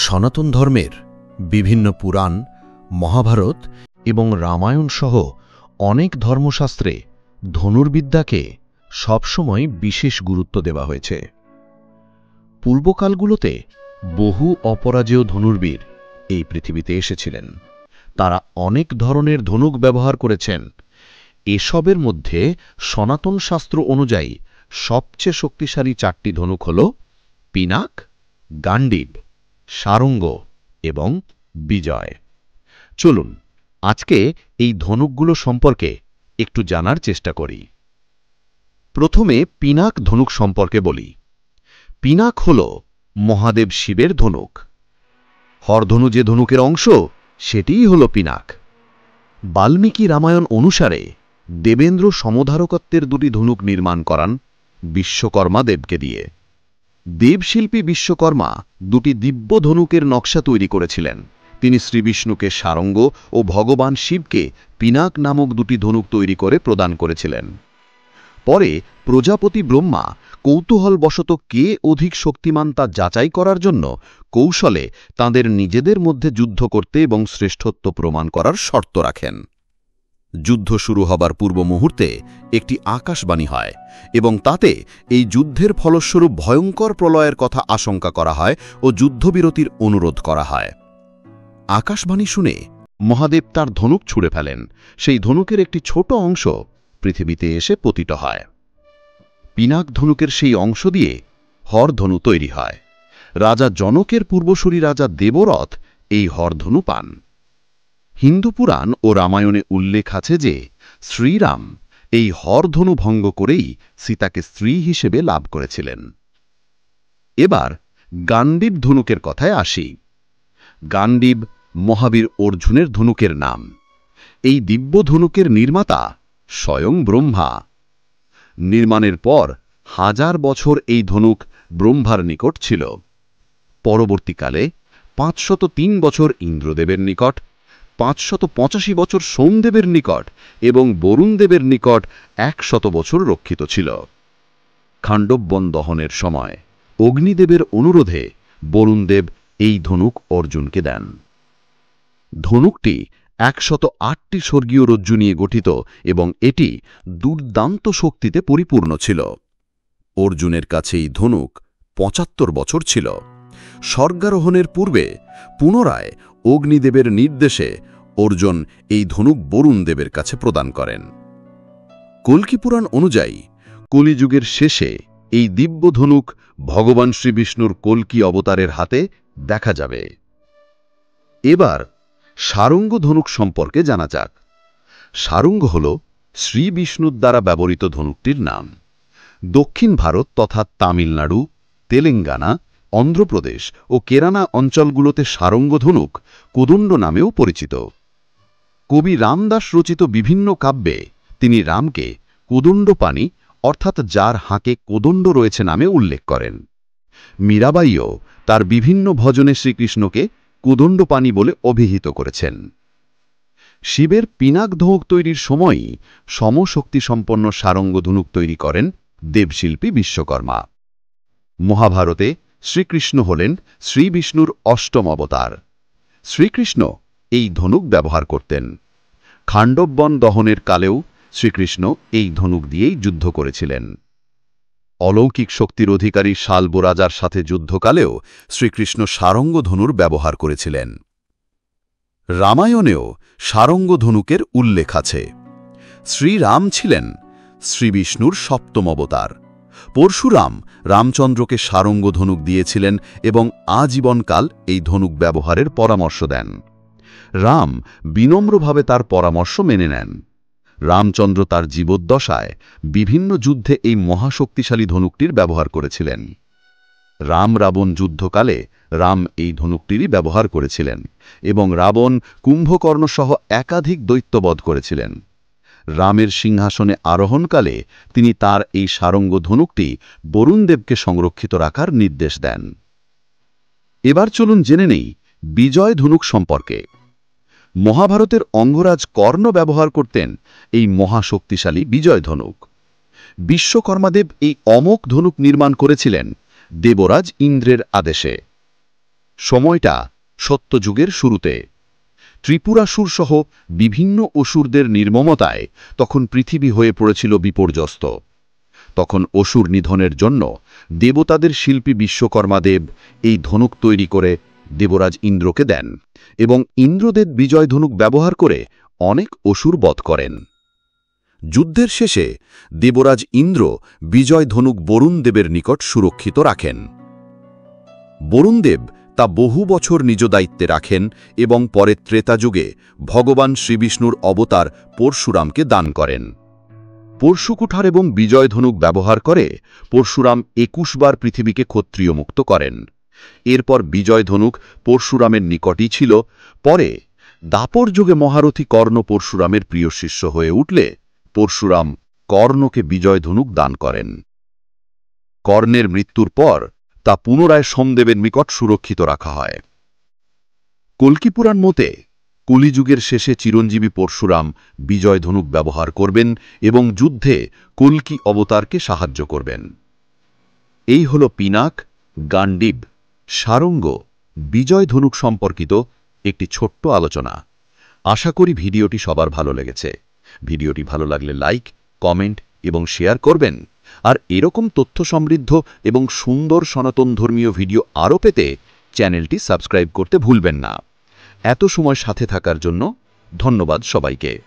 সনাতন ধর্মের বিভিন্ন পুরাণ, মহাভারত এবং রামায়ণ সহ অনেক ধর্মশাস্ত্রে ধনুর্বিদ্যাকে সবসময় বিশেষ গুরুত্ব দেওয়া হয়েছে। পূর্বকালগুলোতে বহু অপরাজেয় ধনুর্বীর এই পৃথিবীতে এসেছিলেন। তারা অনেক ধরনের ধনুক ব্যবহার করেছেন। এসবের মধ্যে সনাতন শাস্ত্র অনুযায়ী সবচেয়ে শক্তিশালী 4টি ধনুক হল পিনাক, গান্ডীব, সারঙ্গ এবং বিজয়। চলুন আজকে এই ধনুকগুলো সম্পর্কে একটু জানার চেষ্টা করি। প্রথমে পিনাক ধনুক সম্পর্কে বলি। পিনাক হল মহাদেব শিবের ধনুক। হরধনু যে ধনুকের অংশ, সেটিই হল পিনাক। বাল্মীকি রামায়ণ অনুসারে দেবেন্দ্র সমধারকত্বের 2টি ধনুক নির্মাণ করান বিশ্বকর্মা দেবকে দিয়ে। দেবশিল্পী বিশ্বকর্মা 2টি দিব্য ধনুকের নকশা তৈরি করেছিলেন। তিনি শ্রীবিষ্ণুকে সারঙ্গ ও ভগবান শিবকে পিনাক নামক 2টি ধনুক তৈরি করে প্রদান করেছিলেন। পরে প্রজাপতি ব্রহ্মা কৌতূহলবশত কে অধিক শক্তিমান তা যাচাই করার জন্য কৌশলে তাঁদের নিজেদের মধ্যে যুদ্ধ করতে এবং শ্রেষ্ঠত্ব প্রমাণ করার শর্ত রাখেন। যুদ্ধ শুরু হবার পূর্ব মুহূর্তে একটি আকাশবাণী হয় এবং তাতে এই যুদ্ধের ফলস্বরূপ ভয়ঙ্কর প্রলয়ের কথা আশঙ্কা করা হয় ও যুদ্ধবিরতির অনুরোধ করা হয়। আকাশবাণী শুনে মহাদেব তার ধনুক ছুঁড়ে ফেলেন। সেই ধনুকের একটি ছোট অংশ পৃথিবীতে এসে পতিত হয়। পিনাক ধনুকের সেই অংশ দিয়ে হরধনু তৈরি হয়। রাজা জনকের পূর্বসূরি রাজা দেবরথ এই হরধনু পান। হিন্দু পুরাণ ও রামায়ণে উল্লেখ আছে যে শ্রীরাম এই হরধনু ভঙ্গ করেই সীতাকে স্ত্রী হিসেবে লাভ করেছিলেন। এবার গান্ডীব ধনুকের কথায় আসি। গান্ডীব মহাবীর অর্জুনের ধনুকের নাম। এই দিব্য ধনুকের নির্মাতা স্বয়ং ব্রহ্মা। নির্মাণের পর 1000 বছর এই ধনুক ব্রহ্মার নিকট ছিল। পরবর্তীকালে 503 বছর ইন্দ্রদেবের নিকট, 585 বছর সোমদেবের নিকট এবং বরুণদেবের নিকট 100 বছর রক্ষিত ছিল। খাণ্ডববন দহনের সময় অগ্নিদেবের অনুরোধে বরুণদেব এই ধনুক অর্জুনকে দেন। ধনুকটি 108টি স্বর্গীয় রজ্জু নিয়ে গঠিত এবং এটি দুর্দান্ত শক্তিতে পরিপূর্ণ ছিল। অর্জুনের কাছে এই ধনুক 75 বছর ছিল। স্বর্গারোহণের পূর্বে পুনরায় অগ্নিদেবের নির্দেশে অর্জুন এই ধনুক বরুণদেবের কাছে প্রদান করেন। কল্কি পুরাণ অনুযায়ী কলিযুগের শেষে এই দিব্য ধনুক ভগবান শ্রীবিষ্ণুর কল্কি অবতারের হাতে দেখা যাবে। এবার সারঙ্গ ধনুক সম্পর্কে জানা যাক। সারঙ্গ হল শ্রীবিষ্ণুর দ্বারা ব্যবহৃত ধনুকটির নাম। দক্ষিণ ভারত তথা তামিলনাড়ু, তেলেঙ্গানা, অন্ধ্রপ্রদেশ ও কেরালা অঞ্চলগুলোতে সারঙ্গ ধনুক কোদণ্ড নামেও পরিচিত। কবি রামদাস রচিত বিভিন্ন কাব্যে তিনি রামকে কোদণ্ডপাণি অর্থাৎ যার হাঁকে কোদণ্ড রয়েছে নামে উল্লেখ করেন। মীরাবাইও তার বিভিন্ন ভজনে শ্রীকৃষ্ণকে কোদণ্ডপাণি বলে অভিহিত করেছেন। শিবের পিনাক ধনুক তৈরির সময়ই সমশক্তিসম্পন্ন সারঙ্গ ধনুক তৈরি করেন দেবশিল্পী বিশ্বকর্মা। মহাভারতে শ্রীকৃষ্ণ হলেন শ্রীবিষ্ণুর 8ম অবতার। শ্রীকৃষ্ণ এই ধনুক ব্যবহার করতেন। খাণ্ডববন দহনের কালেও শ্রীকৃষ্ণ এই ধনুক দিয়েই যুদ্ধ করেছিলেন। অলৌকিক শক্তির অধিকারী শাল্ব রাজার সাথে যুদ্ধকালেও শ্রীকৃষ্ণ সারঙ্গ ধনুর ব্যবহার করেছিলেন। রামায়ণেও সারঙ্গ ধনুকের উল্লেখ আছে। শ্রীরাম ছিলেন শ্রীবিষ্ণুর 7ম অবতার। পরশুরাম রামচন্দ্রকে সারঙ্গ ধনুক দিয়েছিলেন এবং আজীবনকাল এই ধনুক ব্যবহারের পরামর্শ দেন। রাম বিনম্রভাবে তার পরামর্শ মেনে নেন। রামচন্দ্র তার জীবদ্দশায় বিভিন্ন যুদ্ধে এই মহাশক্তিশালী ধনুকটির ব্যবহার করেছিলেন। রাম রাবণ যুদ্ধকালে রাম এই ধনুকটিরই ব্যবহার করেছিলেন এবং রাবণ কুম্ভকর্ণ সহ একাধিক দৈত্যবধ করেছিলেন। রামের সিংহাসনে আরোহণকালে তিনি তার এই সারঙ্গ ধনুকটি বরুণদেবকে সংরক্ষিত রাখার নির্দেশ দেন। এবার চলুন জেনে নেই বিজয় ধনুক সম্পর্কে। মহাভারতের অঙ্গরাজ কর্ণ ব্যবহার করতেন এই মহাশক্তিশালী বিজয় ধনুক। বিশ্বকর্মাদেব এই অমোঘ ধনুক নির্মাণ করেছিলেন দেবরাজ ইন্দ্রের আদেশে। সময়টা সত্যযুগের শুরুতে। ত্রিপুরাসুর সহ বিভিন্ন অসুরদের নির্মমতায় তখন পৃথিবী হয়ে পড়েছিল বিপর্যস্ত। তখন অসুর নিধনের জন্য দেবতাদের শিল্পী বিশ্বকর্মাদেব এই ধনুক তৈরি করে দেবরাজ ইন্দ্রকে দেন এবং ইন্দ্রদেব বিজয় ধনুক ব্যবহার করে অনেক অসুর বধ করেন। যুদ্ধের শেষে দেবরাজ ইন্দ্র বিজয় ধনুক বরুণদেবের নিকট সুরক্ষিত রাখেন। বরুণদেব তা বহু বছর নিজ দায়িত্বে রাখেন এবং পরে ত্রেতাযুগে ভগবান শ্রীবিষ্ণুর অবতার পরশুরামকে দান করেন। পরশুকুঠার এবং বিজয় ধনুক ব্যবহার করে পরশুরাম ২১ বার পৃথিবীকে ক্ষত্রিয় মুক্ত করেন। এরপর বিজয় ধনুক পরশুরামের নিকটই ছিল। পরে দাপর যুগে মহারথী কর্ণ পরশুরামের প্রিয় শিষ্য হয়ে উঠলে পরশুরাম কর্ণকে বিজয় ধনুক দান করেন। কর্ণের মৃত্যুর পর তা পুনরায় সোমদেবের নিকট সুরক্ষিত রাখা হয়। কল্কি পুরাণ মতে কলিযুগের শেষে চিরঞ্জীবী পরশুরাম বিজয় ধনুক ব্যবহার করবেন এবং যুদ্ধে কল্কি অবতারকে সাহায্য করবেন। এই হল পিনাক, গান্ডীব, সারঙ্গ, বিজয় ধনুক সম্পর্কিত একটি ছোট্ট আলোচনা। আশা করি ভিডিওটি সবার ভালো লেগেছে। ভিডিওটি ভালো লাগলে লাইক, কমেন্ট এবং শেয়ার করবেন। আর এরকম তথ্য সমৃদ্ধ এবং সুন্দর সনাতন ধর্মীয় ভিডিও আরও পেতে চ্যানেলটি সাবস্ক্রাইব করতে ভুলবেন না। এত সময় সাথে থাকার জন্য ধন্যবাদ সবাইকে।